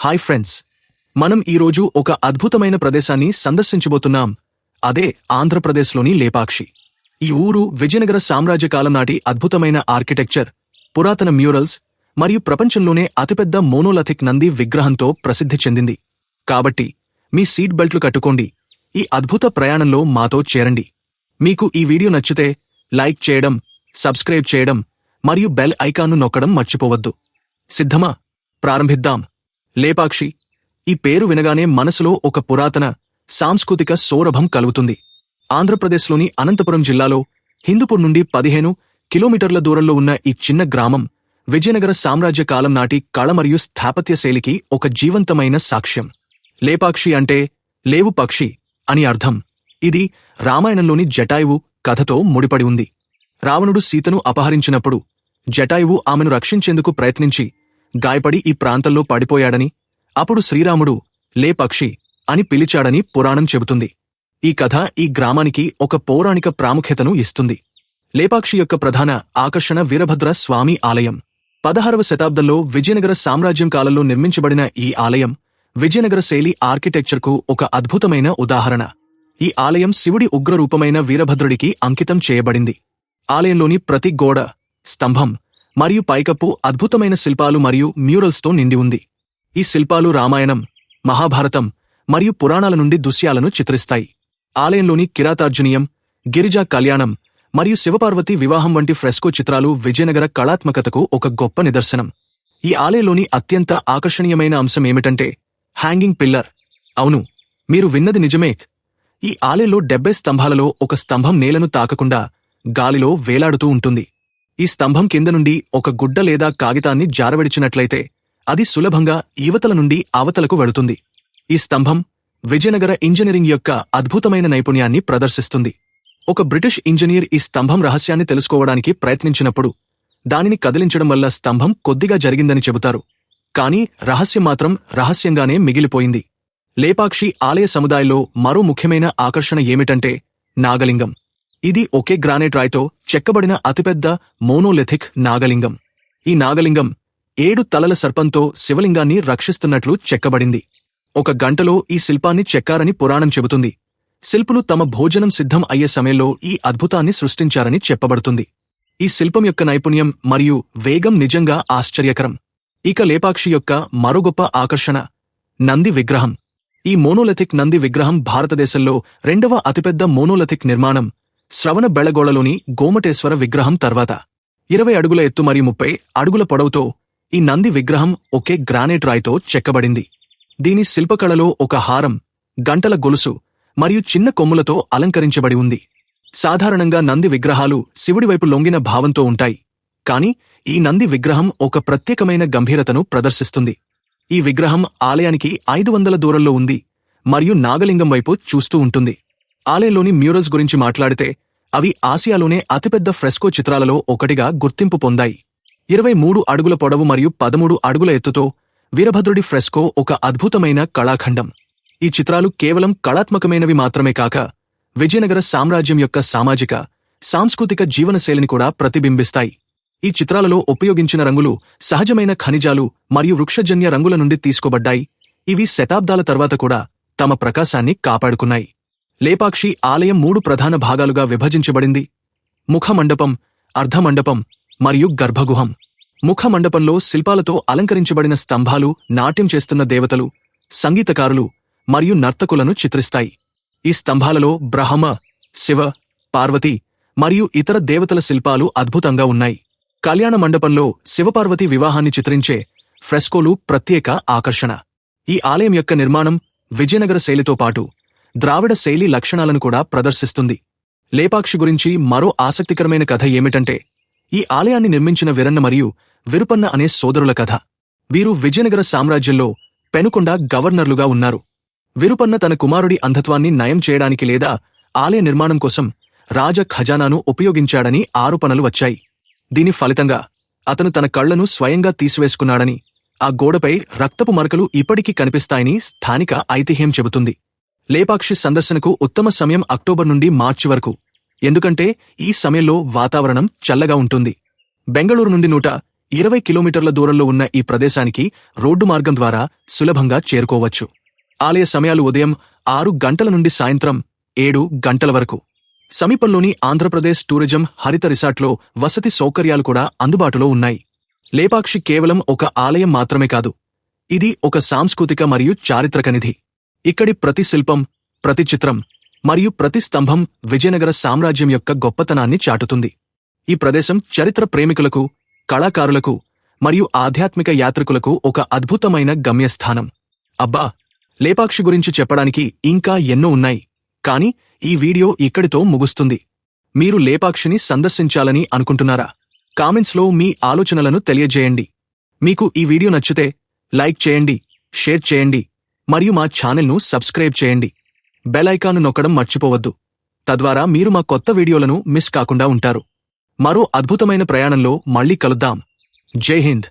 Hi friends, మనం ఈరోజు ఒక అద్భుతమైన ప్రదేశాన్ని సందర్శించబోతున్నాం. అదే ఆంధ్రప్రదేశ్లోని లేపాక్షి. ఈ ఊరు విజయనగర సామ్రాజ్య కాలం నాటి అద్భుతమైన ఆర్కిటెక్చర్, పురాతన మ్యూరల్స్ మరియు ప్రపంచంలోనే అతిపెద్ద మోనోలిథిక్ నంది విగ్రహంతో ప్రసిద్ధి చెందింది. కాబట్టి మీ సీట్ బెల్ట్లు కట్టుకోండి, ఈ అద్భుత ప్రయాణంలో మాతో చేరండి. మీకు ఈ వీడియో నచ్చితే లైక్ చేయడం, సబ్స్క్రైబ్ చేయడం మరియు బెల్ ఐకాన్ను నొక్కడం మర్చిపోవద్దు. సిద్ధమా? ప్రారంభిద్దాం. లేపాక్షి ఈ పేరు వినగానే మనసులో ఒక పురాతన సాంస్కృతిక సౌరభం కలుగుతుంది. ఆంధ్రప్రదేశ్లోని అనంతపురం జిల్లాలో హిందూపూర్ నుండి 15 కిలోమీటర్ల దూరంలో ఉన్న ఈ చిన్న గ్రామం విజయనగర సామ్రాజ్య కాలం నాటి కళ మరియు స్థాపత్య శైలికి ఒక జీవంతమైన సాక్ష్యం. లేపాక్షి అంటే లేవు పక్షి అని అర్థం. ఇది రామాయణంలోని జటాయువు కథతో ముడిపడి ఉంది. రావణుడు సీతను అపహరించినప్పుడు జటాయువు ఆమెను రక్షించేందుకు ప్రయత్నించి గాయపడి ఈ ప్రాంతంలో పడిపోయాడని, అప్పుడు శ్రీరాముడు లేపక్షి అని పిలిచాడని పురాణం చెబుతుంది. ఈ కథ ఈ గ్రామానికి ఒక పౌరాణిక ప్రాముఖ్యతను ఇస్తుంది. లేపాక్షి యొక్క ప్రధాన ఆకర్షణ వీరభద్ర స్వామి ఆలయం. 16వ శతాబ్దంలో విజయనగర సామ్రాజ్యం కాలంలో నిర్మించబడిన ఈ ఆలయం విజయనగర శైలి ఆర్కిటెక్చర్కు ఒక అద్భుతమైన ఉదాహరణ. ఈ ఆలయం శివుడి ఉగ్రరూపమైన వీరభద్రుడికి అంకితం చేయబడింది. ఆలయంలోని ప్రతి గోడ, స్తంభం మరియు పైకప్పు అద్భుతమైన శిల్పాలు మరియు మ్యూరల్స్తో నిండి ఉంది. ఈ శిల్పాలు రామాయణం, మహాభారతం మరియు పురాణాల నుండి దృశ్యాలను చిత్రిస్తాయి. ఆలయంలోని కిరాతార్జునీయం, గిరిజా కళ్యాణం మరియు శివపార్వతి వివాహం వంటి ఫ్రెస్కో చిత్రాలు విజయనగర కళాత్మకతకు ఒక గొప్ప నిదర్శనం. ఈ ఆలయంలోని అత్యంత ఆకర్షణీయమైన అంశం ఏమిటంటే హ్యాంగింగ్ పిల్లర్. అవును, మీరు విన్నది నిజమే. ఈ ఆలయంలో 70 స్తంభాలలో ఒక స్తంభం నేలను తాకకుండా గాలిలో వేలాడుతూ ఉంటుంది. ఈ స్తంభం కింద నుండి ఒక గుడ్డ లేదా కాగితాన్ని జారవిడిచినట్లయితే అది సులభంగా ఈవతల నుండి అవతలకు వెడుతుంది. ఈ స్తంభం విజయనగర ఇంజనీరింగ్ యొక్క అద్భుతమైన నైపుణ్యాన్ని ప్రదర్శిస్తుంది. ఒక బ్రిటిష్ ఇంజనీర్ ఈ స్తంభం రహస్యాన్ని తెలుసుకోవడానికి ప్రయత్నించినప్పుడు దానిని కదిలించడం వల్ల స్తంభం కొద్దిగా జరిగిందని చెబుతారు. కానీ రహస్యం మాత్రం రహస్యంగానే మిగిలిపోయింది. లేపాక్షి ఆలయ సముదాయంలో మరో ముఖ్యమైన ఆకర్షణ ఏమిటంటే నాగలింగం. ఇది ఒకే గ్రానైట్ రాయితో చెక్కబడిన అతిపెద్ద మోనోలిథిక్ నాగలింగం. ఈ నాగలింగం 7 తలల సర్పంతో శివలింగాన్ని రక్షిస్తున్నట్లు చెక్కబడింది. ఒక గంటలో ఈ శిల్పాన్ని చెక్కారని పురాణం చెబుతుంది. శిల్పులు తమ భోజనం సిద్ధం అయ్యే సమయంలో ఈ అద్భుతాన్ని సృష్టించారని చెప్పబడుతుంది. ఈ శిల్పం యొక్క నైపుణ్యం మరియు వేగం నిజంగా ఆశ్చర్యకరం. ఇక లేపాక్షి యొక్క మరో గొప్ప ఆకర్షణ నంది విగ్రహం. ఈ మోనోలిథిక్ నంది విగ్రహం భారతదేశంలో 2వ అతిపెద్ద మోనోలిథిక్ నిర్మాణం శ్రవణ బెళగోళలోని గోమటేశ్వర విగ్రహం తర్వాత. 20 అడుగుల ఎత్తు మరియు 30 అడుగుల పొడవుతో ఈ నంది విగ్రహం ఒకే గ్రానైట్ రాయితో చెక్కబడింది. దీని శిల్పకళలో ఒక హారం, గంటల గొలుసు మరియు చిన్న కొమ్ములతో అలంకరించబడి ఉంది. సాధారణంగా నంది విగ్రహాలు శివుడివైపు లొంగిన భావంతో ఉంటాయి. కాని ఈ నంది విగ్రహం ఒక ప్రత్యేకమైన గంభీరతను ప్రదర్శిస్తుంది. ఈ విగ్రహం ఆలయానికి 500 దూరంలో ఉంది మరియు నాగలింగం వైపు చూస్తూ ఉంటుంది. ఆలయంలోని మ్యూరల్స్ గురించి మాట్లాడితే అవి ఆసియాలోనే అతిపెద్ద ఫ్రెస్కో చిత్రాలలో ఒకటిగా గుర్తింపు పొందాయి. 23 అడుగుల పొడవు మరియు 13 అడుగుల ఎత్తుతో వీరభద్రుడి ఫ్రెస్కో ఒక అద్భుతమైన కళాఖండం. ఈ చిత్రాలు కేవలం కళాత్మకమైనవి మాత్రమే కాక విజయనగర సామ్రాజ్యం యొక్క సామాజిక, సాంస్కృతిక జీవనశైలిని కూడా ప్రతిబింబిస్తాయి. ఈ చిత్రాలలో ఉపయోగించిన రంగులు సహజమైన ఖనిజాలు మరియు వృక్షజన్య రంగుల నుండి తీసుకోబడ్డాయి. ఇవి శతాబ్దాల తర్వాత కూడా తమ ప్రకాశాన్ని కాపాడుకున్నాయి. లేపాక్షి ఆలయం 3 ప్రధాన భాగాలుగా విభజించబడింది: ముఖమండపం, అర్ధమండపం మరియు గర్భగుహం. ముఖమండపంలో శిల్పాలతో అలంకరించబడిన స్తంభాలు నాట్యం చేస్తున్న దేవతలు, సంగీతకారులు మరియు నర్తకులను చిత్రిస్తాయి. ఈ స్తంభాలలో బ్రహ్మ, శివ, పార్వతి మరియు ఇతర దేవతల శిల్పాలు అద్భుతంగా ఉన్నాయి. కళ్యాణ మండపంలో శివపార్వతి వివాహాన్ని చిత్రించే ఫ్రెస్కోలు ప్రత్యేక ఆకర్షణ. ఈ ఆలయం యొక్క నిర్మాణం విజయనగర శైలితో పాటు ద్రావిడ శైలి లక్షణాలను కూడా ప్రదర్శిస్తుంది. లేపాక్షి గురించి మరో ఆసక్తికరమైన కథ ఏమిటంటే ఈ ఆలయాన్ని నిర్మించిన వీరన్న మరియు విరుపన్న అనే సోదరుల కథ. వీరు విజయనగర సామ్రాజ్యంలో పెనుకొండ గవర్నర్లుగా ఉన్నారు. విరుపన్న తన కుమారుడి అంధత్వాన్ని నయం చేయడానికి లేదా ఆలయ నిర్మాణం కోసం రాజ ఖజానాను ఉపయోగించాడని ఆరోపణలు వచ్చాయి. దీని ఫలితంగా అతను తన కళ్లను స్వయంగా తీసివేసుకున్నాడని, ఆ గోడపై రక్తపు మరకలు ఇప్పటికీ కనిపిస్తాయని స్థానిక ఐతిహ్యం చెబుతుంది. లేపాక్షి సందర్శనకు ఉత్తమ సమయం అక్టోబర్ నుండి మార్చి వరకు. ఎందుకంటే ఈ సమయంలో వాతావరణం చల్లగా ఉంటుంది. బెంగళూరు నుండి 20 కిలోమీటర్ల దూరంలో ఉన్న ఈ ప్రదేశానికి రోడ్డు మార్గం ద్వారా సులభంగా చేరుకోవచ్చు. ఆలయ సమయాలు ఉదయం 6 గంటల నుండి సాయంత్రం 7 గంటల వరకు. సమీపంలోని ఆంధ్రప్రదేశ్ టూరిజం హరిత రిసార్ట్లో వసతి సౌకర్యాలు కూడా అందుబాటులో ఉన్నాయి. లేపాక్షి కేవలం ఒక ఆలయం మాత్రమే కాదు, ఇది ఒక సాంస్కృతిక మరియు చారిత్రక నిధి. ఇక్కడి ప్రతి శిల్పం, ప్రతి చిత్రం మరియు ప్రతి స్తంభం విజయనగర సామ్రాజ్యం యొక్క గొప్పతనాన్ని చాటుతుంది. ఈ ప్రదేశం చరిత్ర ప్రేమికులకు, కళాకారులకు మరియు ఆధ్యాత్మిక యాత్రికులకు ఒక అద్భుతమైన గమ్యస్థానం. అబ్బా, లేపాక్షి గురించి చెప్పడానికి ఇంకా ఎన్నో ఉన్నాయి, కానీ ఈ వీడియో ఇక్కడితో ముగుస్తుంది. మీరు లేపాక్షిని సందర్శించాలని అనుకుంటున్నారా? కామెంట్స్లో మీ ఆలోచనలను తెలియజేయండి. మీకు ఈ వీడియో నచ్చితే లైక్ చేయండి, షేర్ చేయండి మరియు మా ఛానల్ను సబ్స్క్రైబ్ చేయండి. బెల్ ఐకాన్ను నొక్కడం మర్చిపోవద్దు. తద్వారా మీరు మా కొత్త వీడియోలను మిస్ కాకుండా ఉంటారు. మరో అద్భుతమైన ప్రయాణంలో మళ్ళీ కలుద్దాం. జై హింద్.